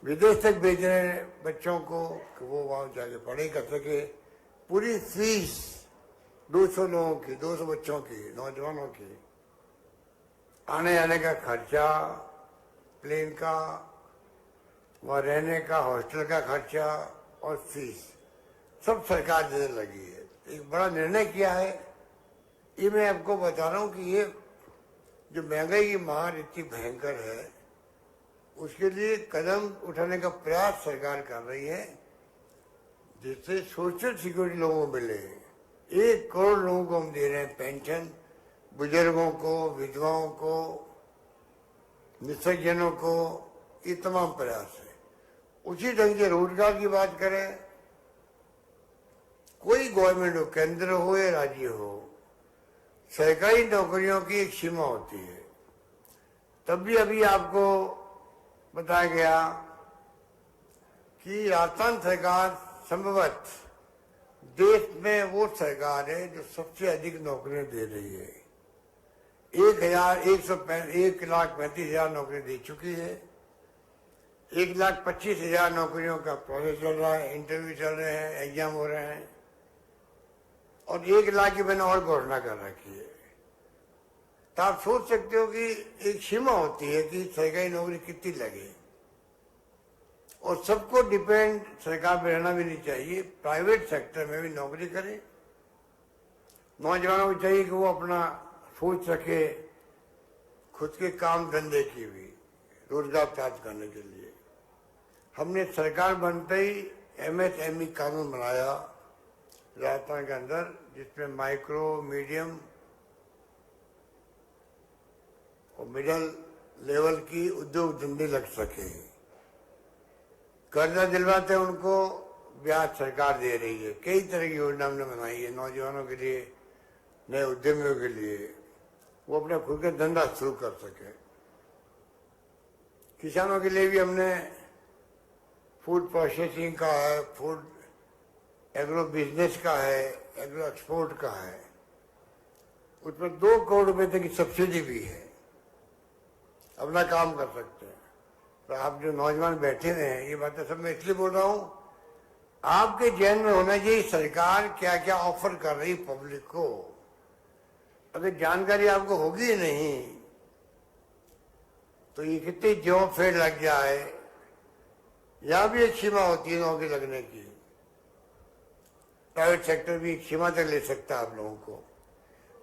विदेश तक भेज रहे हैं बच्चों को कि वो वहां जाके पढ़ाई कर सके। पूरी फीस 200 लोगों की, 200 बच्चों की, नौजवानों की, आने जाने का खर्चा, प्लेन का, वहाँ रहने का, हॉस्टल का खर्चा और फीस सब सरकार देने लगी है। एक बड़ा निर्णय किया है। ये मैं आपको बता रहा हूँ कि ये जो महंगाई की मार इतनी भयंकर है, उसके लिए कदम उठाने का प्रयास सरकार कर रही है, जिससे सोशल सिक्योरिटी लोगों को मिले। 1 करोड़ लोगों को हम दे रहे हैं पेंशन, बुजुर्गों को, विधवाओं को, निसर्गजनों को, ये तमाम प्रयास है। उसी ढंग से रोजगार की बात करें, कोई गवर्नमेंट हो, केंद्र हो या राज्य हो, सरकारी नौकरियों की एक सीमा होती है। तब भी अभी आपको बताया गया कि राजस्थान सरकार संभवत देश में वो सरकार है जो सबसे अधिक नौकरियां दे रही है। 1,35,000 नौकरी दे चुकी है। 1,25,000 नौकरियों का प्रोसेस चल रहा है, इंटरव्यू चल रहे हैं, एग्जाम हो रहे हैं, और 1 लाख की मैंने और घोषणा कर रखी है। तो आप सोच सकते हो कि एक सीमा होती है कि सरकारी नौकरी कितनी लगे, और सबको डिपेंड सरकार पे रहना भी नहीं चाहिए। प्राइवेट सेक्टर में भी नौकरी करें। नौजवानों को चाहिए कि वो अपना सोच सके, खुद के काम धंधे की भी रोजगार प्राप्त करने के लिए। हमने सरकार बनते ही MSME कानून बनाया राजस्थान के अंदर, जिसमें माइक्रो, मीडियम और मिडल लेवल की उद्योग धंधे लग सके। कर्जा दिलवाते उनको ब्याज सरकार दे रही है। कई तरह की योजना हमने बनाई है नौजवानों के लिए, नए उद्यमियों के लिए, वो अपना खुद का धंधा शुरू कर सके। किसानों के लिए भी हमने फूड प्रोसेसिंग का है, फूड एग्रो बिजनेस का है, एग्रो एक्सपोर्ट का है, उसमें 2 करोड़ रुपए तक की सब्सिडी भी है। अपना काम कर सकते हैं। तो आप जो नौजवान बैठे हुए हैं, ये बातें सब मैं इसलिए बोल रहा हूं, आपके जहन में होना चाहिए सरकार क्या क्या ऑफर कर रही पब्लिक को। अगर जानकारी आपको होगी ही नहीं तो ये कितनी जॉब फेयर लग जाए, यहां भी एक सीमा होती है नौकरी लगने की। प्राइवेट सेक्टर भी एक सीमा तक ले सकता है आप लोगों को,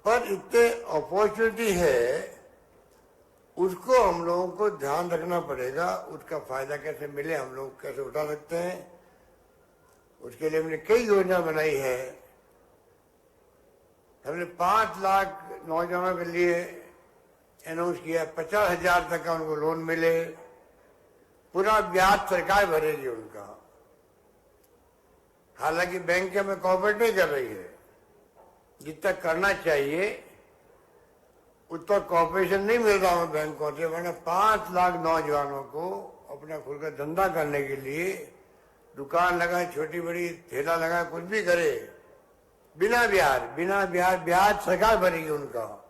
पर इतने अपॉर्चुनिटी है, उसको हम लोगों को ध्यान रखना पड़ेगा। उसका फायदा कैसे मिले, हम लोग कैसे उठा सकते हैं, उसके लिए हमने कई योजना बनाई है। हमने 5 लाख नौजवानों के लिए अनाउंस किया, 50,000 तक का उनको लोन मिले, पूरा ब्याज सरकार भरेगी उनका। हालांकि बैंक हमें कोऑपरेट नहीं कर रही है, जितना करना चाहिए उतना कॉर्पोरेशन नहीं मिल रहा हमें बैंकों से। वरना 5 लाख नौजवानों को अपना खुद का धंधा करने के लिए दुकान लगाए, छोटी बड़ी ठेला लगाए, कुछ भी करे, बिना ब्याज सरकार भरेगी उनका।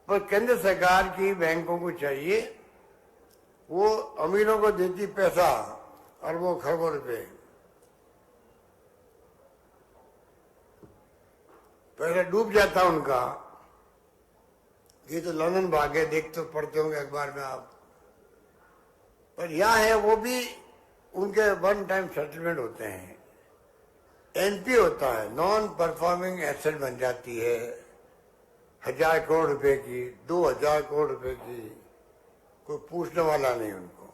पर केंद्र सरकार की बैंकों को चाहिए, वो अमीरों को देती पैसा अरबों खरबों रुपए, पैसा डूब जाता उनका। ये तो लंदन भागे, देख तो पढ़ते होंगे अखबार में आप। पर यहाँ है वो भी उनके 1 टाइम सेटलमेंट होते हैं। NP होता है, नॉन परफॉर्मिंग एसेट बन जाती है 1000 करोड़ रुपए की, 2000 करोड़ रुपए की, कोई पूछने वाला नहीं उनको।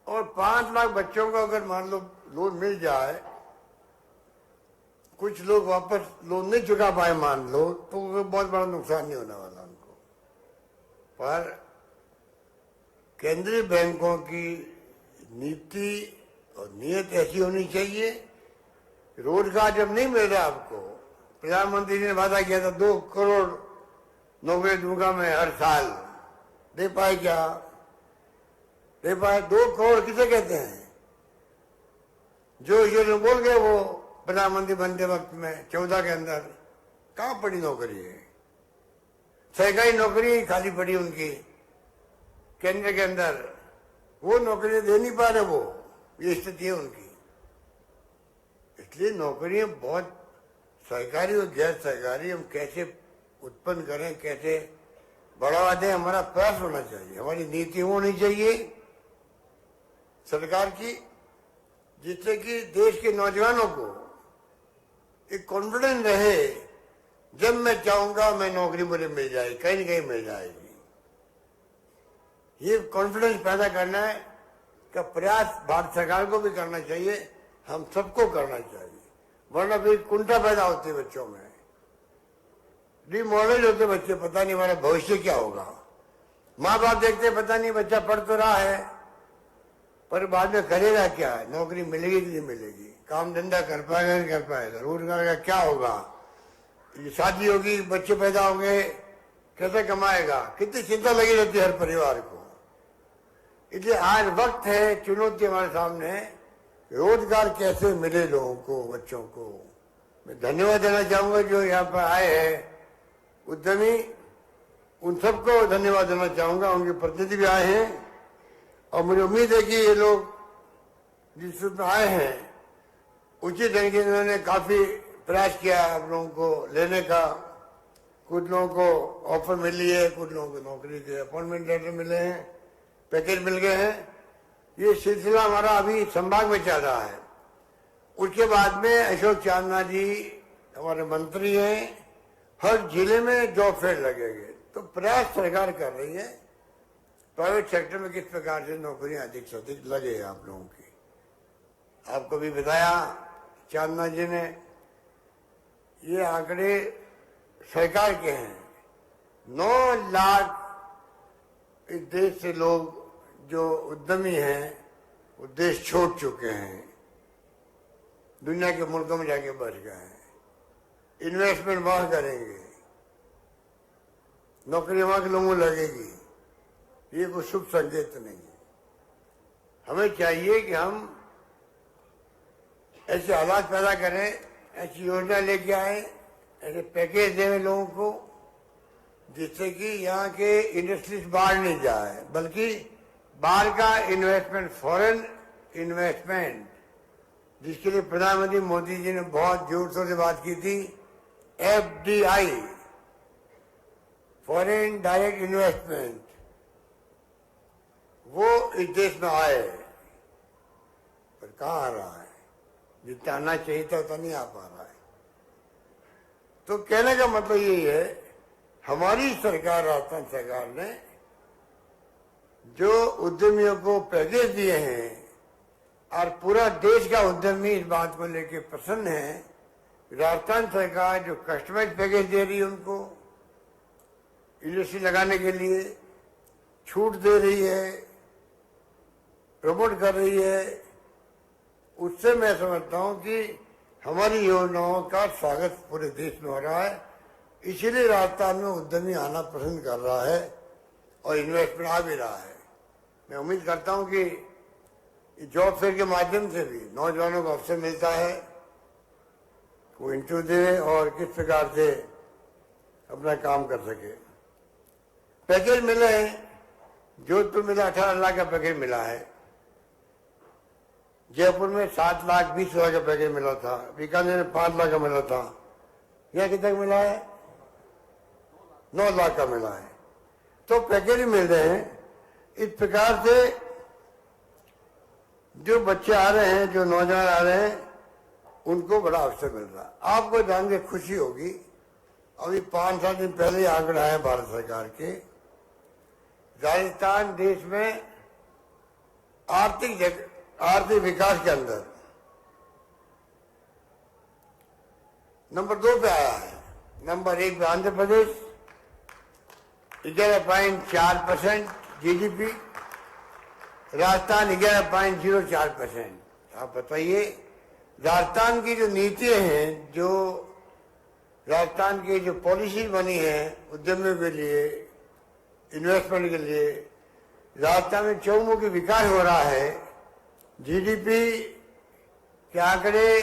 और 5 लाख बच्चों को अगर मान लो लोन मिल जाए, कुछ लोग वापस लोन नहीं चुका पाए मान लो, तो बहुत बड़ा नुकसान नहीं होने वाला उनको। पर केंद्रीय बैंकों की नीति और नीयत ऐसी होनी चाहिए, रोजगार जब नहीं मिल रहा आपको, प्रधानमंत्री ने वादा किया था 2 करोड़ नौकरी दूंगा मैं हर साल, दे पाए क्या? दे पाए? 2 करोड़ किसे कहते हैं? जो ये बोल गए वो प्रधानमंत्री बनते वक्त में 14 के अंदर कहां पड़ी नौकरी है? सरकारी नौकरी खाली पड़ी उनकी केंद्र के अंदर। वो नौकरियां दे नहीं पा रहे, वो ये स्थिति है उनकी। इसलिए नौकरियां बहुत सरकारी और गैर सरकारी हम कैसे उत्पन्न करें, कैसे बढ़ावा दें, हमारा प्रयास होना चाहिए। हमारी नीति होनी चाहिए सरकार की, जिससे कि देश के नौजवानों को एक कॉन्फिडेंस रहे, जब मैं चाहूंगा मैं नौकरी मुझे मिल जाएगी, कहीं न कहीं मिल जाएगी। ये कॉन्फिडेंस पैदा करना है का प्रयास भारत सरकार को भी करना चाहिए, हम सबको करना चाहिए, वरना फिर कुंठा पैदा होती है बच्चों में, डिमोरलाइज होते बच्चे, पता नहीं हमारा भविष्य क्या होगा। माँ बाप देखते पता नहीं बच्चा पढ़ तो रहा है, पर बाद में करेगा क्या, नौकरी मिलेगी कि नहीं मिलेगी, काम धंधा कर पाएगा नहीं कर पाएगा, रोजगार का क्या होगा, शादी होगी, बच्चे पैदा होंगे, कैसे कमाएगा, कितनी चिंता लगी रहती है हर परिवार को। इसलिए आज वक्त है, चुनौती हमारे सामने, रोजगार कैसे मिले लोगों को, बच्चों को। मैं धन्यवाद देना चाहूंगा जो यहाँ पर आए हैं उद्यमी, उन सबको धन्यवाद देना चाहूंगा, उनके प्रतिनिधि भी आए हैं, और मुझे उम्मीद है कि ये लोग जिस रूप में आए हैं उचित ढंग से इन्होंने काफी प्रयास किया आप लोगों को लेने का। कुछ लोगों को ऑफर मिली है, कुछ लोगों को नौकरी के अपॉइंटमेंट लेटर मिले हैं, पैकेज मिल गए हैं। ये सिलसिला हमारा अभी संभाग में चल रहा है। उसके बाद में अशोक चांदना जी हमारे मंत्री हैं, हर जिले में जॉब फेयर लगेंगे। तो प्रयास सरकार कर रही है प्राइवेट सेक्टर में किस प्रकार से नौकरियां अधिक से अधिक लगे आप लोगों की। आपको भी बताया चांदना जी ने, ये आंकड़े सरकार के हैं। 9 लाख इस देश से लोग जो उद्यमी हैं वो देश छोड़ चुके हैं, दुनिया के मुल्कों में जाके बच गए हैं, इन्वेस्टमेंट वहां करेंगे, नौकरी वहां के लोगों को लगेगी। ये कोई शुभ संकेत नहीं है। हमें चाहिए कि हम ऐसे हालात पैदा करें, ऐसी योजना लेके आए, ऐसे पैकेज दें लोगों को, जिससे कि यहाँ के इंडस्ट्रीज बाहर नहीं जाए, बल्कि बाहर का इन्वेस्टमेंट, फॉरेन इन्वेस्टमेंट, जिसके लिए प्रधानमंत्री मोदी जी ने बहुत जोर शोर से बात की थी, FDI, फॉरेन डायरेक्ट इन्वेस्टमेंट, वो इस देश में आए, पर कहाँ आ रहा है, जितना आना चाहिए था उतना नहीं आ पा रहा है। तो कहने का मतलब यही है, हमारी सरकार, राजस्थान सरकार ने जो उद्यमियों को पैकेज दिए हैं, और पूरा देश का उद्यमी इस बात को लेकर प्रसन्न है, राजस्थान सरकार जो कस्टमाइज पैकेज दे रही है उनको इंडस्ट्री लगाने के लिए, छूट दे रही है, प्रमोट कर रही है, उससे मैं समझता हूं कि हमारी योजनाओं का स्वागत पूरे देश में हो रहा है। इसीलिए राजस्थान में उद्यमी आना पसंद कर रहा है और इन्वेस्टमेंट आ भी रहा है। मैं उम्मीद करता हूं कि जॉब फेयर के माध्यम से भी नौजवानों को अवसर मिलता है, वो इंटरव्यू दे और किस प्रकार से अपना काम कर सके। पैकेज मिले हैं, जोधपुर मिला 18 लाख का पैकेज मिला है, जयपुर में 7,20,000 का पैकेज मिला था, बीकानेर में 5 लाख का मिला था, यह कितना मिला है, 9 लाख का मिला है। तो पैकेज मिल रहे हैं। इस प्रकार से जो बच्चे आ रहे हैं, जो नौजवान आ रहे हैं, उनको बड़ा अवसर मिल रहा है। आपको जान के खुशी होगी, अभी 5-7 दिन पहले ही आंकड़े आए भारत सरकार के, राजस्थान देश में आर्थिक विकास के अंदर नंबर 2 पे आया है। नंबर 1 पे आंध्र प्रदेश 11.4% GDP, राजस्थान 11.04%। आप बताइए, राजस्थान की जो नीतियां हैं, जो राजस्थान की जो पॉलिसी बनी है उद्यमियों के लिए, इन्वेस्टमेंट के लिए, राजस्थान में चौमुखी विकास हो रहा है। GDP के आंकड़े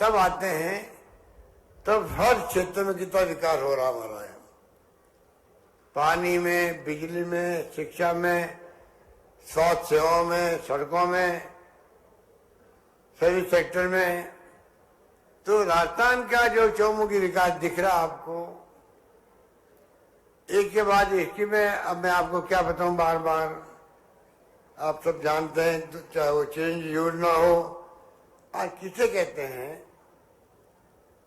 तब आते हैं तब हर क्षेत्र में कितना विकास हो रहा हमारा है, पानी में, बिजली में, शिक्षा में, स्वास्थ्य सेवाओं में, सड़कों में, सभी सेक्टर में। तो राजस्थान का जो चौमुखी विकास दिख रहा आपको, एक के बाद एक की में, अब मैं आपको क्या बताऊं, बार बार आप सब जानते हैं, तो चाहे वो चेंज योजना हो, आज किसे कहते हैं।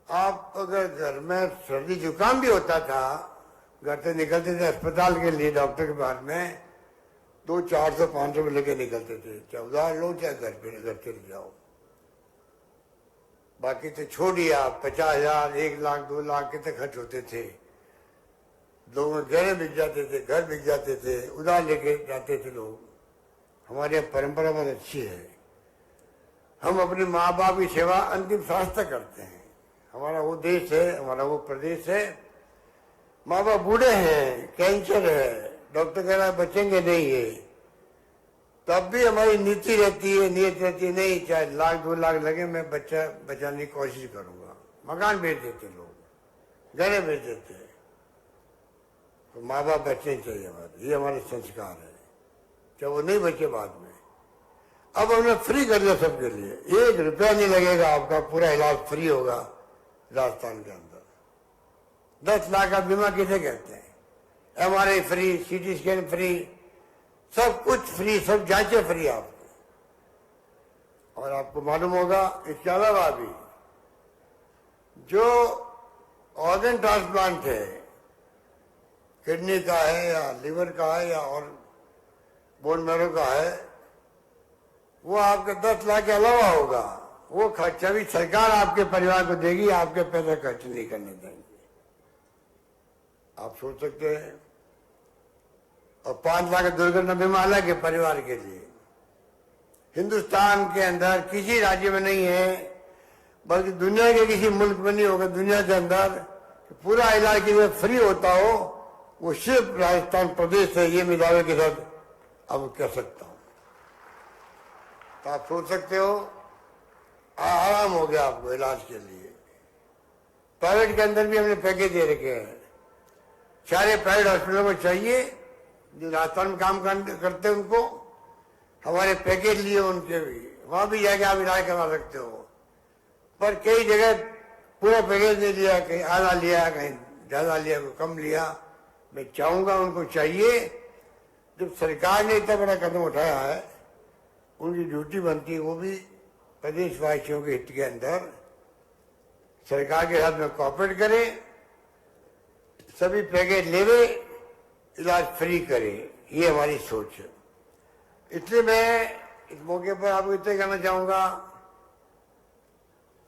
आप अगर घर में सर्दी जुकाम भी होता था, घर से निकलते थे अस्पताल के लिए डॉक्टर के पास में, 200-400-500 लेके निकलते थे, चाहे उधार लो चाहे घर से जाओ। बाकी तो छोड़िए आप, 50,000, 1 लाख, 2 लाख कितने खर्च होते थे। लोगों के गहने बिक जाते थे, घर बिक जाते थे, उधार लेके जाते थे लोग। हमारी परंपरा बहुत अच्छी है। हम अपने माँ बाप की सेवा अंतिम सांस तक करते हैं। हमारा वो देश है, हमारा वो प्रदेश है। माँ बाप बूढ़े हैं, कैंसर है, डॉक्टर कह रहा है बचेंगे नहीं है, तब भी हमारी नीति रहती है, नीयत रहती है, नहीं चाहे 1 लाख 2 लाख लगे, मैं बच्चा बचाने की कोशिश करूंगा। मकान बेच देते लोग, गहने बेच देते। तो माँ बाप बचने चाहिए हमारे, ये हमारे संस्कार है, चाहे वो नहीं बचे बाद में। अब हमने फ्री कर दिया सबके लिए, 1 रुपया नहीं लगेगा आपका, पूरा इलाज फ्री होगा राजस्थान के अंदर। 10 लाख का बीमा किसे कहते हैं। MRI free, CT scan free, सब कुछ फ्री, सब जांचें फ्री आपको। और आपको मालूम होगा इसके अलावा भी जो ऑर्गन ट्रांसप्लांट है, किडनी का है या लिवर का है या और बोन मैरो का है, वो आपके 10 लाख के अलावा होगा। वो खर्चा भी सरकार आपके परिवार को देगी, आपके पैसे खर्च नहीं करने देंगे। आप सोच सकते हैं। और 5 लाख दुर्घटना बीमा अलग है परिवार के लिए। हिंदुस्तान के अंदर किसी राज्य में नहीं है, बल्कि दुनिया के किसी मुल्क में नहीं होगा, दुनिया के अंदर पूरा इलाज की फ्री होता हो, वो सिर्फ राजस्थान प्रदेश है। ये मैं दावे के साथ अब कह सकता हूं। तो आप सोच सकते हो, आराम हो गया आपको इलाज के लिए। प्राइवेट के अंदर भी हमने पैकेज दे रखे हैं। सारे प्राइवेट हॉस्पिटलों को चाहिए जो राजस्थान में काम करते हैं, उनको हमारे पैकेज लिए उनके भी, वहां भी जाके आप इलाज करवा सकते हो। पर कई जगह पूरा पैकेज नहीं लिया, कहीं आधा लिया, कहीं ज्यादा लिया, कोई कम लिया। मैं चाहूंगा उनको चाहिए, जब सरकार ने इतना बड़ा कदम उठाया है, उनकी ड्यूटी बनती है वो भी प्रदेशवासियों के हित के अंदर सरकार के साथ में कोऑपरेट करें, सभी पैकेज लेवे, इलाज फ्री करें। ये हमारी सोच है। इसलिए मैं इस मौके पर आपको इतना कहना चाहूंगा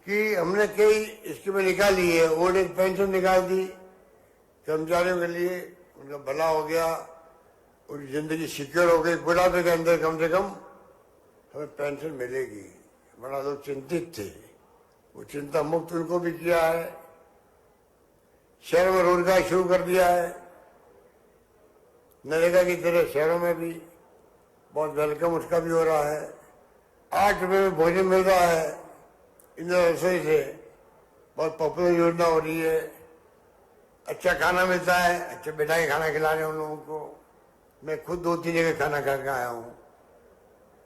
कि हमने कई स्कीमें निकाली है। ओल्ड एज पेंशन निकाल दी कर्मचारियों के लिए, उनका भला हो गया, उनकी जिंदगी सिक्योर हो गई। बुढ़ापे के अंदर कम से कम हमें पेंशन मिलेगी। बड़ा लोग चिंतित थे, वो चिंता मुक्त उनको भी किया है। शहरों में रोजगार शुरू कर दिया है, नरेगा की तरह शहरों में भी बहुत वेलकम उसका भी हो रहा है। 8 रुपये में भोजन मिल रहा है इंदिरा रसोई से, बहुत पॉपुलर योजना हो रही है। अच्छा खाना मिलता है, अच्छे बैठा के खाना खिला रहे हैं उन लोगों को। मैं खुद 2-3 जगह खाना खा के आया हूँ।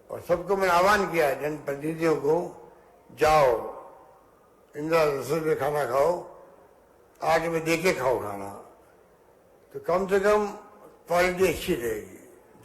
और सबको मैंने आह्वान किया है, जनप्रतिनिधियों को, जाओ इंदिरा रसोई में खाना खाओ, 8 रुपये दे के खाओ खाना, तो कम से कम क्वालिटी अच्छी रहेगी।